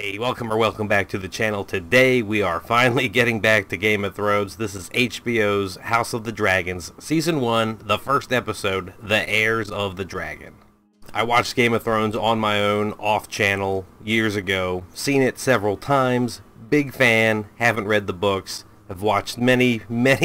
Hey, welcome back to the channel. Today we are finally getting back to Game of Thrones. This is HBO's House of the Dragons, Season 1, the first episode, The Heirs of the Dragon. I watched Game of Thrones on my own, off-channel, years ago, seen it several times, big fan, haven't read the books, have watched many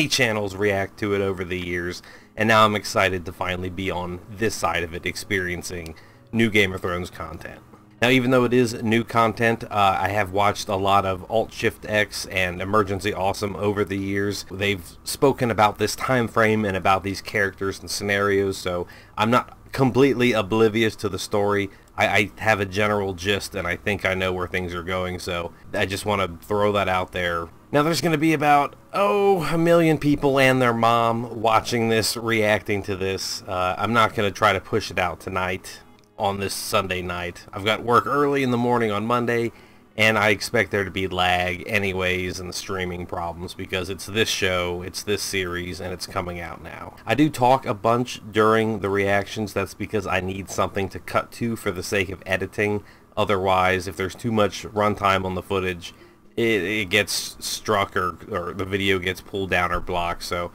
channels react to it over the years, and now I'm excited to finally be on this side of it, experiencing new Game of Thrones content. Now, even though it is new content, I have watched a lot of Alt-Shift-X and Emergency Awesome over the years. They've spoken about this time frame and about these characters and scenarios, so I'm not completely oblivious to the story. I have a general gist, and I think I know where things are going, so I just want to throw that out there. Now, there's going to be about, 1 million people and their mom watching this, reacting to this. I'm not going to try to push it out tonight on this Sunday night. I've got work early in the morning on Monday, and I expect there to be lag anyways and streaming problems because it's this show, it's this series, and it's coming out now. I do talk a bunch during the reactions. That's because I need something to cut to for the sake of editing. Otherwise, if there's too much runtime on the footage, it gets struck or the video gets pulled down or blocked. So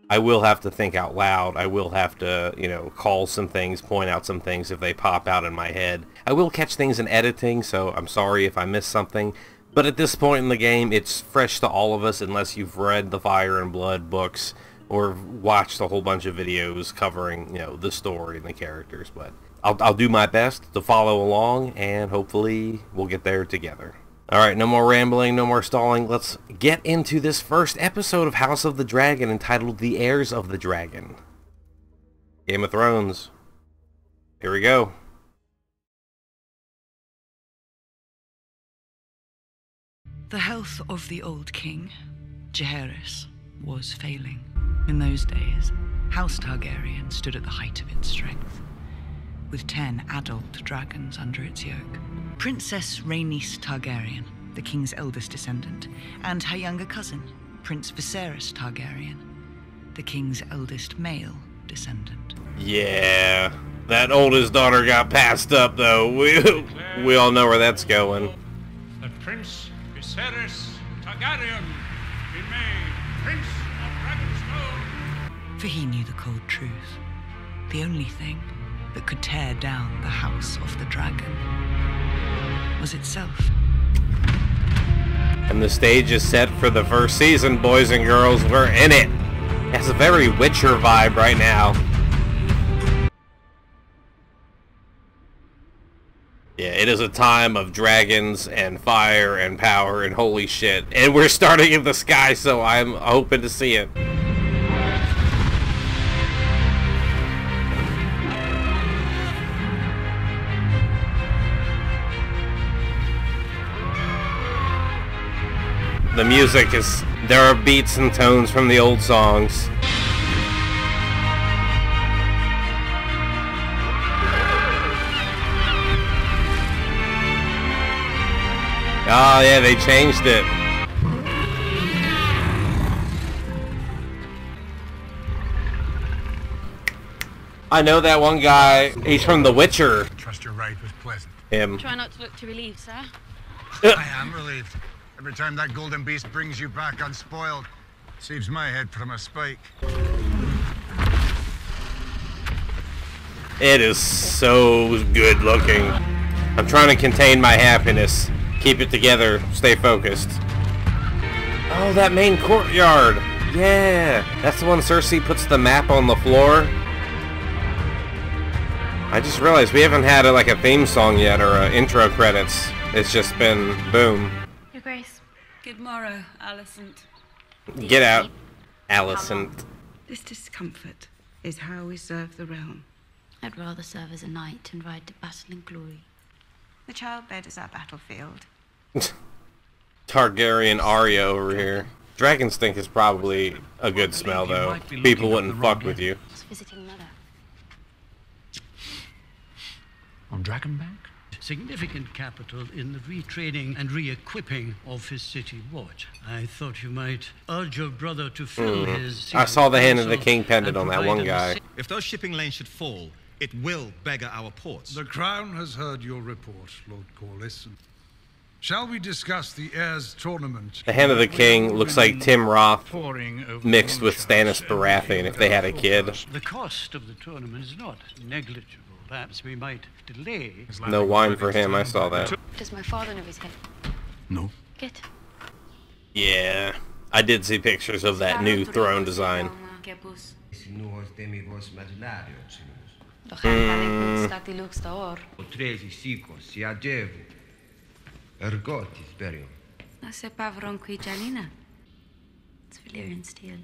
I will have to think out loud. I will have to, call some things, point out some things if they pop out in my head. I will catch things in editing, so I'm sorry if I miss something. But at this point in the game, it's fresh to all of us unless you've read the Fire and Blood books or watched a whole bunch of videos covering, the story and the characters. But I'll do my best to follow along, and hopefully we'll get there together. Alright, no more rambling, no more stalling. Let's get into this first episode of House of the Dragon entitled The Heirs of the Dragon. Game of Thrones. Here we go. The health of the old king, Jaehaerys, was failing. In those days, House Targaryen stood at the height of its strength, with 10 adult dragons under its yoke. Princess Rhaenys Targaryen, the king's eldest descendant, and her younger cousin, Prince Viserys Targaryen, the king's eldest male descendant. Yeah, that oldest daughter got passed up, though. We all know where that's going. That Prince Viserys Targaryen be made Prince of Dragonstone. For he knew the cold truth, the only thing that could tear down the House of the Dragon was itself. And the stage is set for the first season, boys and girls. We're in it. It has a very Witcher vibe right now. Yeah, it is a time of dragons and fire and power and holy shit. And we're starting in the sky, so I'm hoping to see it. The music is, there are beats and tones from the old songs. Oh yeah, they changed it. I know that one guy, he's from The Witcher. Trust your ride was pleasant. Him. Try not to look too relieved, sir. I am relieved. Every time that golden beast brings you back unspoiled, saves my head from a spike. It is so good looking. I'm trying to contain my happiness. Keep it together. Stay focused. Oh, that main courtyard. Yeah. That's the one Cersei puts the map on the floor. I just realized we haven't had a theme song yet or intro credits. It's just been boom. Your Grace. Good morrow, Alicent. Get out, Alicent. This discomfort is how we serve the realm. I'd rather serve as a knight and ride to battle in glory. The childbed is our battlefield. Targaryen Arya over here. Dragon stink is probably a good smell, though. People wouldn't fuck with you. I was visiting Mother. On Dragonbank? Significant capital in the retraining and re-equipping of his city watch. I thought you might urge your brother to fill his... I saw the hand of the king pendant on that one guy. If those shipping lanes should fall, it will beggar our ports. The Crown has heard your report, Lord Corlys. Shall we discuss the Heirs tournament? The Hand of the King looks like Tim Roth Pouring over mixed with moonshine Stannis Baratheon if they had a kid. The cost of the tournament is not negligible. Perhaps we might delay. No wine for him, I saw that. Does my father know his head? No. Good. Yeah, I did see pictures of that new throne design. It's Valyrian steel.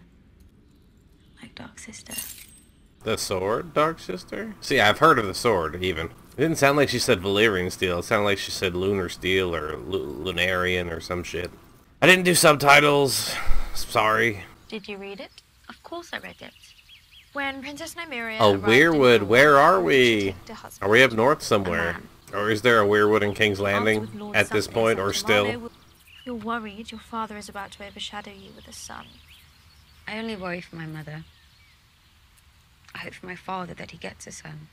Like Dark Sister. The sword, Dark Sister? See, I've heard of the sword, even. It didn't sound like she said Valyrian steel. It sounded like she said lunar steel or lunarian or some shit. I didn't do subtitles. Sorry. Did you read it? Of course I read it. When Princess Nymeria Oh, arrived in Weirwood, Dorne, where are she we? took her husband. Are we up north somewhere? man. Or is there a Weirwood in King's Landing With Lord at this Suffolk point, and or Tamale still? will- You're worried your father is about to overshadow you with a son. I only worry for my mother. I hope for my father that he gets a son.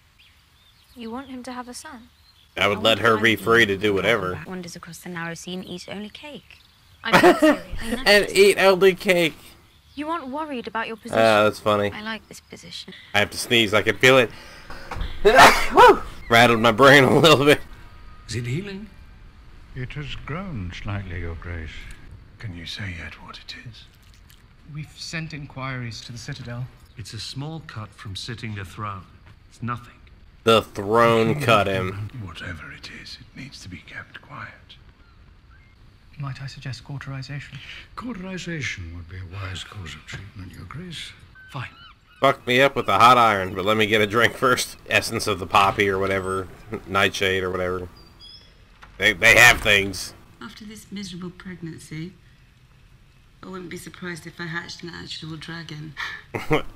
You want him to have a son? I would let her be free to do whatever. Wanders across the narrow sea and eats only cake. I'm not serious. And eat elder cake. You aren't worried about your position. That's funny. I like this position. I have to sneeze. I can feel it. Woo! Rattled my brain a little bit. Is it healing? It has grown slightly, Your Grace. Can you say yet what it is? We've sent inquiries to the Citadel. It's a small cut from sitting the throne. It's nothing. The throne cut him. Whatever it is, it needs to be kept quiet. Might I suggest cauterization? Cauterization would be a wise course of treatment, Your Grace. Fine. Fucked me up with the hot iron, but let me get a drink first. Essence of the poppy or whatever. Nightshade or whatever. They have things. After this miserable pregnancy, I wouldn't be surprised if I hatched an actual dragon.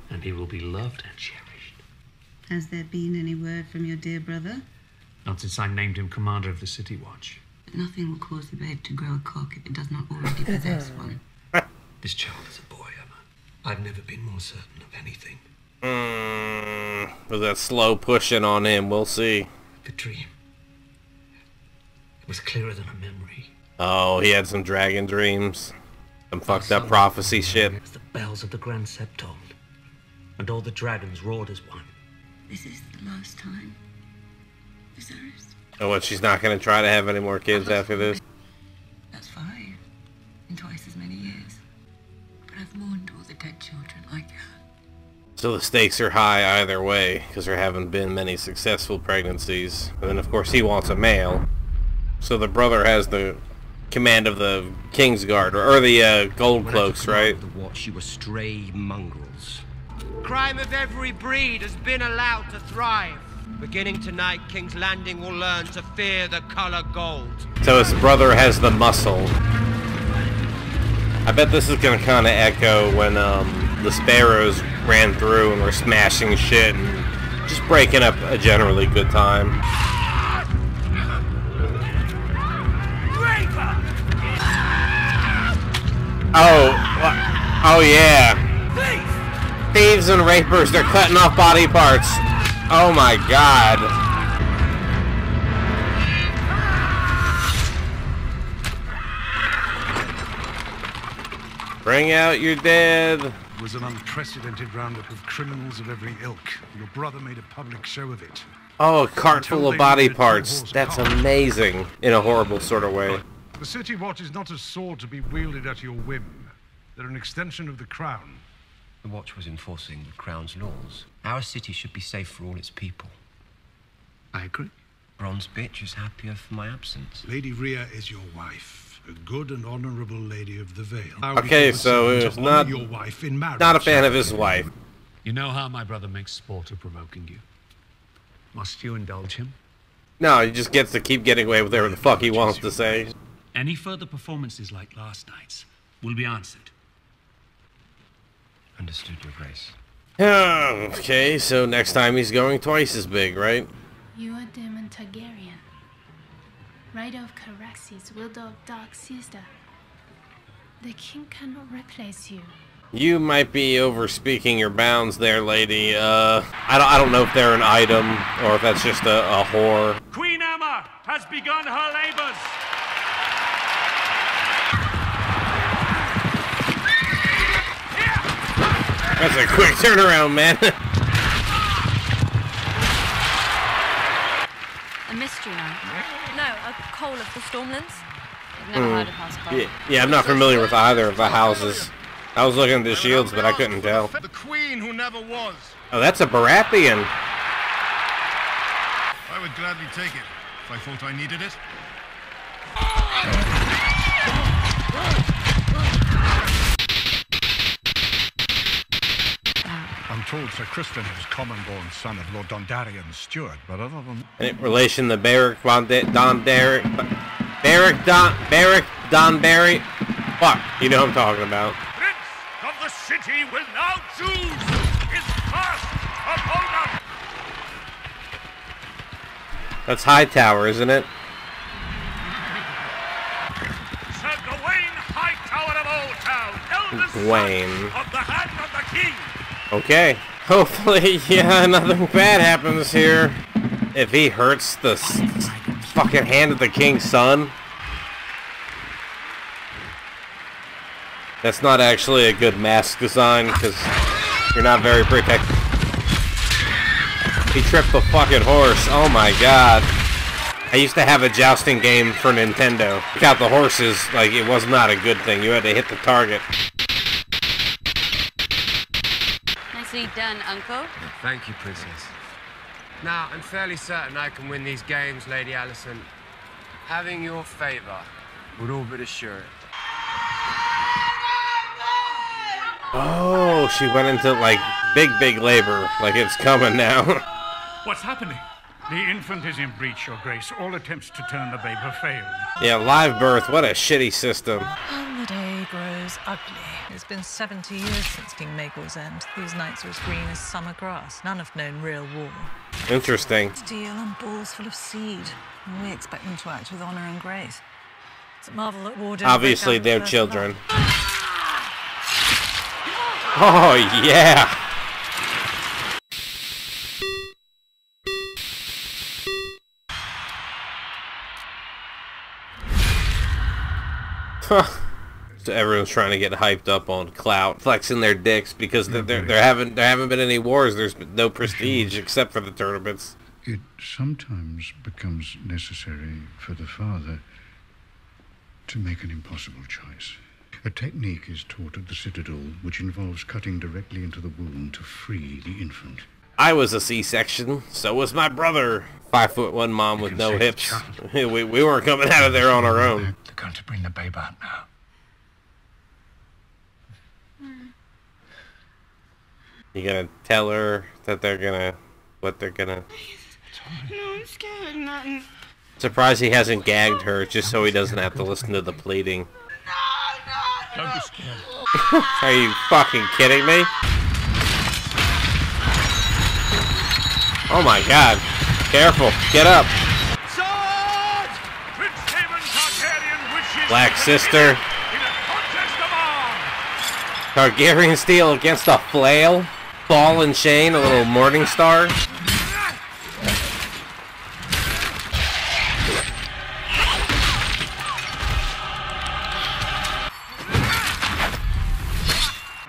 And he will be loved and cherished. Has there been any word from your dear brother? Not since I named him commander of the City Watch. But nothing will cause the babe to grow a cock if it does not already possess one. This child is a boy, Emma. I've never been more certain of anything. Was that slow pushing on him? We'll see. The dream. It was clearer than a memory. Oh, he had some dragon dreams. Some fucked up prophecy shit. As the bells of the Grand Septon, and all the dragons roared as one. This is the last time, Viserys. Oh, what, she's not gonna try to have any more kids after this? That's 5 in twice as many years. But I've mourned all the dead children like her. So the stakes are high either way, because there haven't been many successful pregnancies. And then, of course, he wants a male. So the brother has the command of the Kingsguard, or the Gold Cloaks, right? The Watch, you were stray mongrels. Crime of every breed has been allowed to thrive. Beginning tonight, King's Landing will learn to fear the color gold. So his brother has the muscle. I bet this is gonna kind of echo when the Sparrows ran through and were smashing shit and just breaking up a generally good time. Oh yeah. Thieves and rapers, they're cutting off body parts. Oh my god. Bring out your dead. It was an unprecedented roundup of criminals of every ilk. Your brother made a public show of it. Oh, a cart full of body parts. That's amazing. In a horrible sort of way. The City Watch is not a sword to be wielded at your whim. They're an extension of the Crown. The Watch was enforcing the Crown's laws. Our city should be safe for all its people. I agree. Bronze Bitch is happier for my absence. Lady Rhea is your wife, a good and honorable lady of the Vale. Okay, so it's not your wife in marriage. Not a fan of his wife. You know how my brother makes sport of provoking you. Must you indulge him? No, he just gets to keep getting away with whatever the fuck he wants to say. Any further performances like last night's will be answered. Understood, Your Grace. Okay, so next time he's going twice as big, right? You are Daemon Targaryen, rider of Caraxes, wielder of Dark Sister. The king cannot replace you. You might be overspeaking your bounds there, lady. I don't know if they're an item or if that's just a whore. Queen Emma has begun her labors. That's a quick turnaround, man. A mystery knight? No, a Cole of the Stormlands? I've never heard of House Cole. Yeah, I'm not familiar with either of the houses. I was looking at the shields, but I couldn't tell. The queen who never was. Oh, that's a Baratheon. I would gladly take it if I thought I needed it. I'm told Sir Criston is common-born son of Lord Dondarrion's steward, but other than... Any relation to Beric Dondarry? Beric Dondarry? Fuck, you know what I'm talking about. Prince of the city will now choose his first opponent! That's Hightower, isn't it? Sir Gawain Hightower of Old Town, eldest Gawain. son of the hand of the king! Okay. Hopefully, yeah, nothing bad happens here. If he hurts the fucking hand of the king's son. That's not actually a good mask design, because you're not very protected. He tripped the fucking horse. Oh my god. I used to have a jousting game for Nintendo. Took out the horses, like, it was not a good thing. You had to hit the target. Nicely done, Uncle. Thank you, Princess. Now, I'm fairly certain I can win these games, Lady Alicent. Having your favor would all but assure it. Oh, she went into, like, big labor. Like, it's coming now. What's happening? The infant is in breach, Your Grace. All attempts to turn the babe have failed. Yeah, live birth. What a shitty system. And the day grows ugly. It's been 70 years since King Maegor's end. These nights are as green as summer grass. None have known real war. Interesting. Steel and balls full of seed. And we expect them to act with honor and grace. It's a marvel that war didn't Obviously, break out they're first children. blood. Oh, yeah. So everyone's trying to get hyped up on clout, flexing their dicks because there haven't been any wars. There's been no prestige except for the tournaments. It sometimes becomes necessary for the father to make an impossible choice. A technique is taught at the Citadel which involves cutting directly into the wound to free the infant. I was a C-section, so was my brother. 5'1" mom with no hips. we weren't coming out of there on our own. They're going to bring the babe out now. You gonna tell her that what they're gonna... No, I'm scared. Nothing. Surprised he hasn't gagged her just so he doesn't have to listen to the pleading. Don't be scared. Are you fucking kidding me? Oh my god. Careful. Get up. Sword! Prince Daemon Targaryen wishes Black to sister. in a contest of arms! Targaryen steel against a flail. Ball and chain, a little morning star.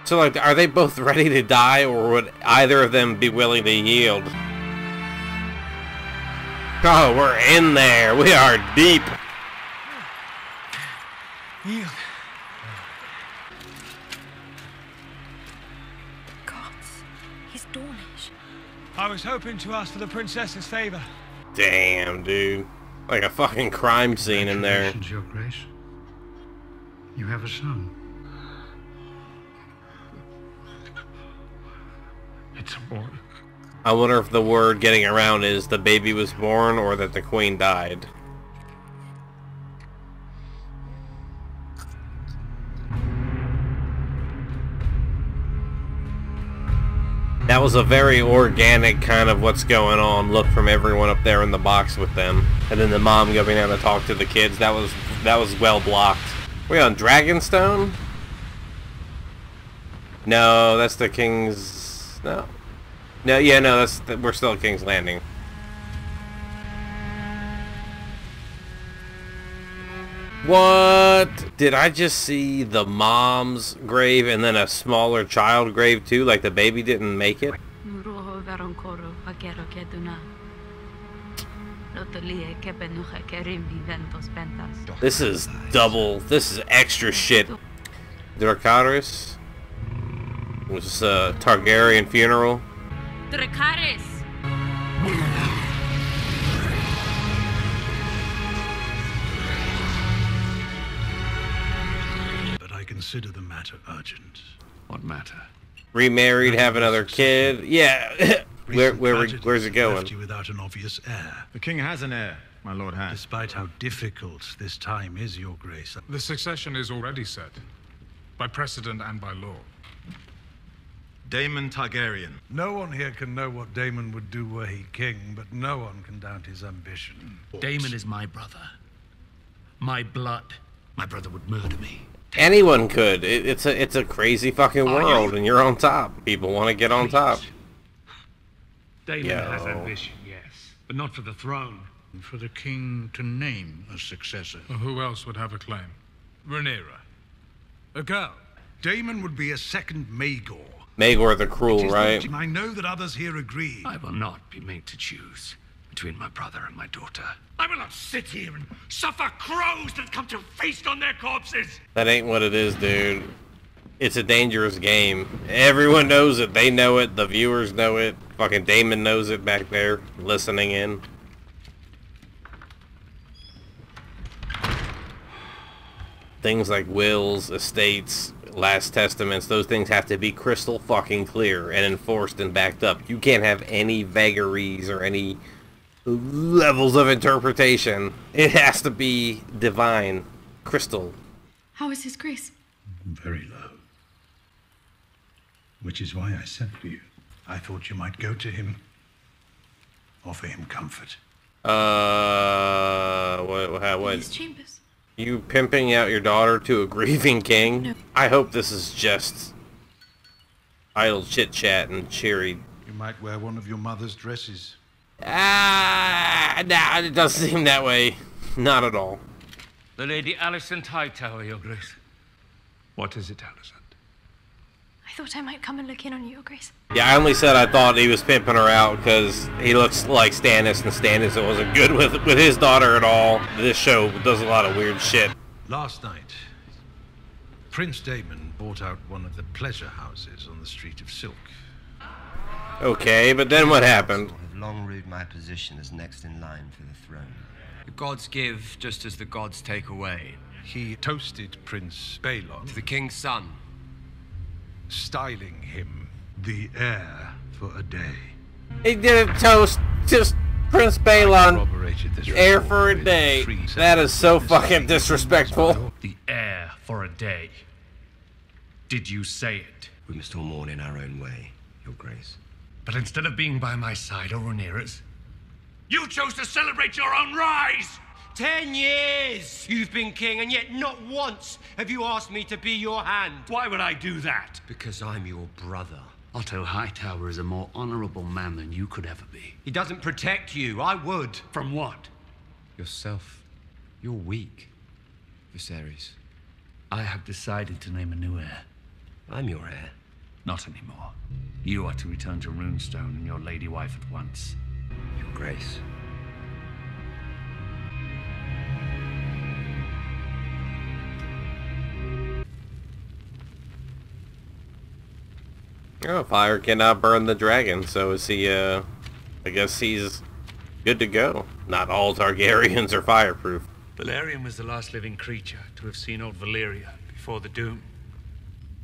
So, like, are they both ready to die, or would either of them be willing to yield? Oh, we're in there. We are deep. Yield. Gods, he's Dornish. I was hoping to ask for the princess's favor. Damn, dude. Like a fucking crime scene in there. Congratulations, Your Grace. You have a son. It's a boy. I wonder if the word getting around is the baby was born or that the queen died. That was a very organic kind of what's going on look from everyone up there in the box with them. And then the mom going down to talk to the kids. That was well blocked. We on Dragonstone? No, that's the King's... No. No, yeah, no, we're still at King's Landing. What? Did I just see the mom's grave and then a smaller child grave too? Like the baby didn't make it? This is double. This is extra shit. Dracarys was a Targaryen funeral. Dracarys! But I consider the matter urgent. What matter? Remarried, have another kid. Yeah. Where's it going? Left you without an obvious heir. The king has an heir, my lord has. Despite how difficult this time is, Your Grace. The succession is already set, by precedent and by law. Daemon Targaryen. No one here can know what Daemon would do were he king, but no one can doubt his ambition. Daemon is my brother. My blood. My brother would murder me. Anyone could. It's a crazy fucking world, and you're on top. People want to get on top. Daemon has ambition, yes, but not for the throne. For the king to name a successor. Well, who else would have a claim? Rhaenyra. A girl. Daemon would be a second Maegor. Maegor the Cruel, right? I know that others here agree. I will not be made to choose between my brother and my daughter. I will not sit here and suffer crows that come to feast on their corpses. That ain't what it is, dude. It's a dangerous game. Everyone knows it. They know it. The viewers know it. Fucking Daemon knows it back there, listening in. Things like wills, estates, last testaments, those things have to be crystal fucking clear and enforced and backed up. You can't have any vagaries or any levels of interpretation. It has to be divine, crystal. How is his grace? Very low. Which is why I sent for you. I thought you might go to him, offer him comfort. What? His chambers. You pimping out your daughter to a grieving king? No. I hope this is just idle chit-chat and cheery. You might wear one of your mother's dresses. Nah, it doesn't seem that way. Not at all. The Lady Alicent Hightower, Your Grace. What is it, Alicent? I thought I might come and look in on you, Your Grace. Yeah, I only said I thought he was pimping her out because he looks like Stannis, and Stannis wasn't good with his daughter at all. This show does a lot of weird shit. Last night, Prince Daemon bought out one of the pleasure houses on the Street of Silk. Okay, but then what happened? I have long ruled my position as next in line for the throne. The gods give just as the gods take away. He toasted Prince Balon To the king's son. styling him the heir for a day. He didn't toast just Prince Balon, heir for a day. That is so fucking disrespectful. The heir for a day. Did you say it? We must all mourn in our own way, Your Grace. But instead of being by my side or Rhaenyra's, you chose to celebrate your own rise! 10 years you've been king, and yet not once have you asked me to be your hand. Why would I do that? Because I'm your brother. Otto Hightower is a more honorable man than you could ever be. He doesn't protect you. I would. From what? Yourself. You're weak, Viserys. I have decided to name a new heir. I'm your heir. Not anymore. You are to return to Runestone and your lady wife at once. Your Grace. Oh, fire cannot burn the dragon, so is he, I guess he's good to go. Not all Targaryens are fireproof. Valerian was the last living creature to have seen old Valyria before the Doom.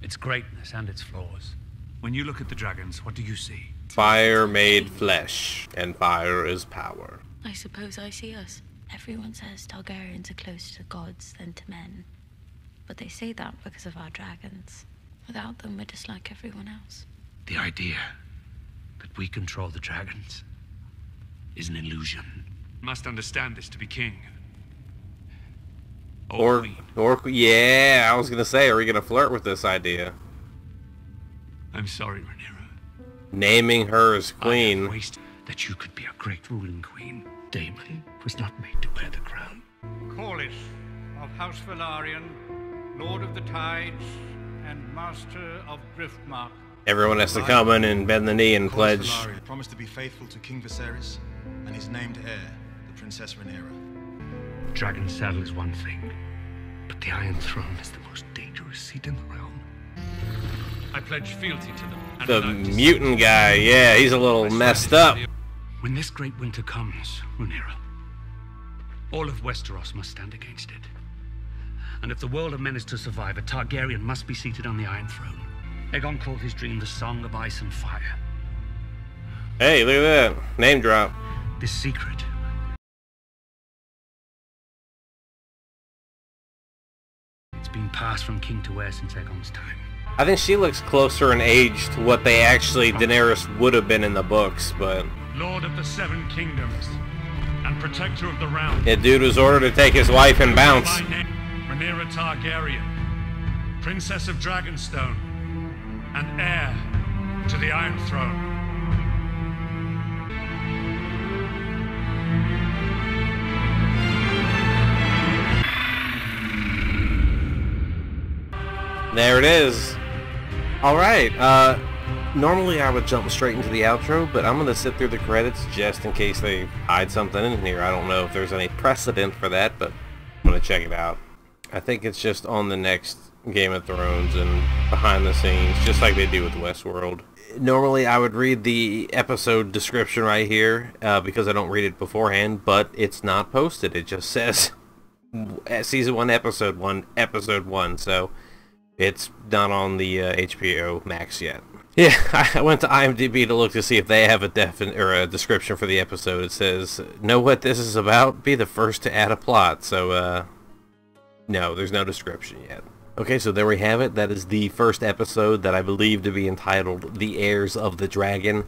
Its greatness and its flaws. When you look at the dragons, what do you see? Fire made flesh, and fire is power. I suppose I see us. Everyone says Targaryens are closer to gods than to men. But they say that because of our dragons. Without them, we're just like everyone else. The idea that we control the dragons is an illusion. Must understand this to be king. Or yeah, I was gonna say, are we gonna flirt with this idea? I'm sorry, Rhaenyra. Naming her as queen. I wasted that you could be a great ruling queen. Daemon was not made to wear the crown. Call it of House Velaryon, Lord of the Tides, and Master of Driftmark. Everyone has to come in and bend the knee and pledge. Velaryon promised to be faithful to King Viserys and his named heir, the Princess Rhaenyra. Dragon's saddle is one thing, but the Iron Throne is the most dangerous seat in the realm. I pledge fealty to them. The mutant guy, yeah, he's a little messed up. When this great winter comes, Rhaenyra, all of Westeros must stand against it. And if the world of men is to survive, a Targaryen must be seated on the Iron Throne. Aegon called his dream the Song of Ice and Fire. Hey, look at that. Name drop. This secret it's been passed from king to heir since Aegon's time. I think she looks closer in age to what they actually Daenerys would have been in the books, but... Lord of the Seven Kingdoms and protector of the realm. Yeah, dude was ordered to take his wife and bounce. Rhaenyra Targaryen, Princess of Dragonstone, and heir to the Iron Throne. There it is. Alright, normally I would jump straight into the outro, but I'm going to sit through the credits just in case they hide something in here. I don't know if there's any precedent for that, but I'm going to check it out. I think it's just on the next Game of Thrones and behind the scenes, just like they do with Westworld. Normally I would read the episode description right here, because I don't read it beforehand, but it's not posted. It just says Season 1, Episode 1, so... It's not on the HBO Max yet. Yeah, I went to IMDb to look to see if they have a description for the episode. It says, "Know what this is about? Be the first to add a plot." So, no, there's no description yet. Okay, so there we have it. That is the first episode that I believe to be entitled The Heirs of the Dragon.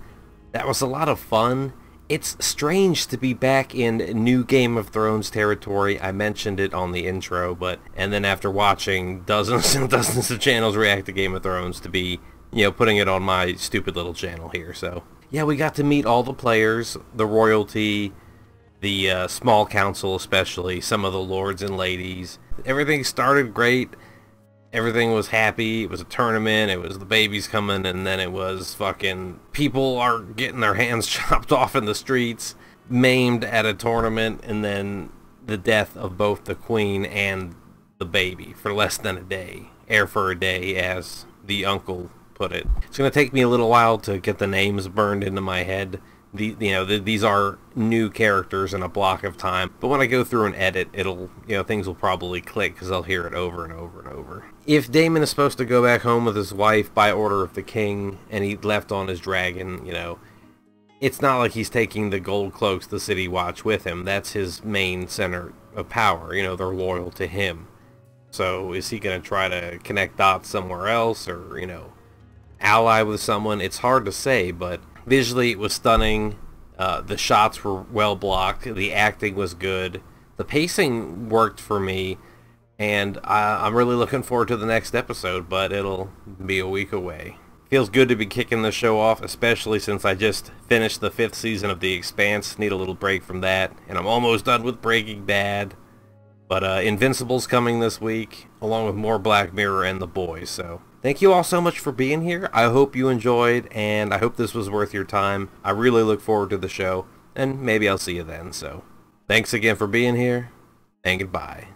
That was a lot of fun. It's strange to be back in new Game of Thrones territory. I mentioned it on the intro, and then after watching dozens and dozens of channels react to Game of Thrones, to be, putting it on my stupid little channel here. So, yeah, we got to meet all the players, the royalty, the small council especially, some of the lords and ladies. Everything started great. Everything was happy. It was a tournament. It was the babies coming, and then it was fucking people are getting their hands chopped off in the streets, maimed at a tournament, and then the death of both the queen and the baby for less than a day. Air for a day, as the uncle put it. It's going to take me a little while to get the names burned into my head. These are new characters in a block of time, but when I go through and edit, it'll, things will probably click because I'll hear it over and over and over. If Daemon is supposed to go back home with his wife by order of the king, and he left on his dragon, it's not like he's taking the gold cloaks, the City Watch, with him. That's his main center of power. They're loyal to him. So is he going to try to connect dots somewhere else, or, ally with someone? It's hard to say, but visually it was stunning. The shots were well blocked. The acting was good. The pacing worked for me, and I'm really looking forward to the next episode, but it'll be a week away. Feels good to be kicking the show off, especially since I just finished the 5th season of The Expanse. Need a little break from that, and I'm almost done with Breaking Bad. But Invincible's coming this week, along with more Black Mirror and The Boys. So thank you all so much for being here. I hope you enjoyed, and I hope this was worth your time. I really look forward to the show, and maybe I'll see you then. So thanks again for being here, and goodbye.